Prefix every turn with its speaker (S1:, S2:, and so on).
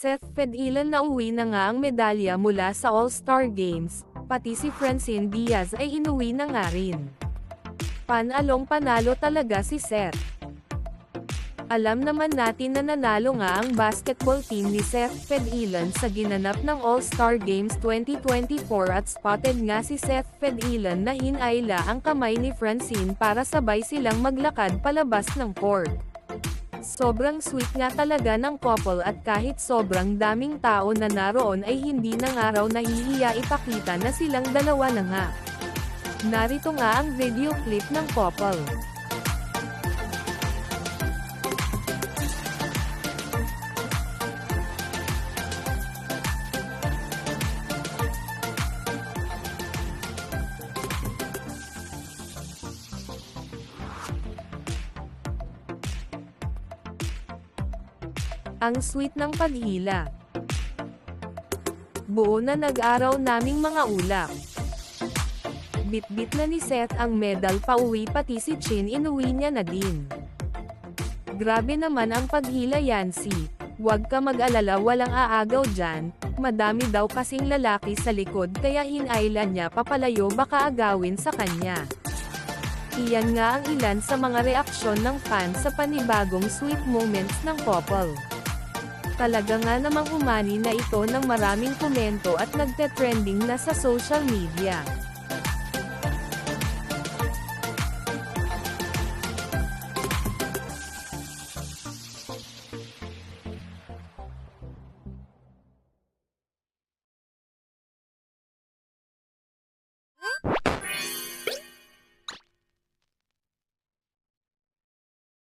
S1: Seth Fedilan na uwi na nga ang medalya mula sa All-Star Games, pati si Francine Diaz ay inuwi na nga rin. Panalong panalo talaga si Seth. Alam naman natin na nanalo nga ang basketball team ni Seth Fedilan sa ginanap ng All-Star Games 2024 at spotted nga si Seth Fedilan na hinayla ang kamay ni Francine para sabay silang maglakad palabas ng court. Sobrang sweet nga talaga ng couple at kahit sobrang daming tao na naroon ay hindi na nga raw nahihiya ipakita na silang dalawa na nga. Narito nga ang video clip ng couple. Ang sweet ng paghila. Buo na nag-araw naming mga ulap. Bit-bit na ni Seth ang medal pauwi pati si Chin inuwi niya na din. Grabe naman ang paghila Yancy, huwag ka mag-alala walang aagaw dyan, madami daw kasing lalaki sa likod kaya hinayla niya papalayo baka agawin sa kanya. Iyan nga ang ilan sa mga reaksyon ng fans sa panibagong sweet moments ng couple. Talaga nga namang umani na ito ng maraming komento at nagte-trending na sa social media.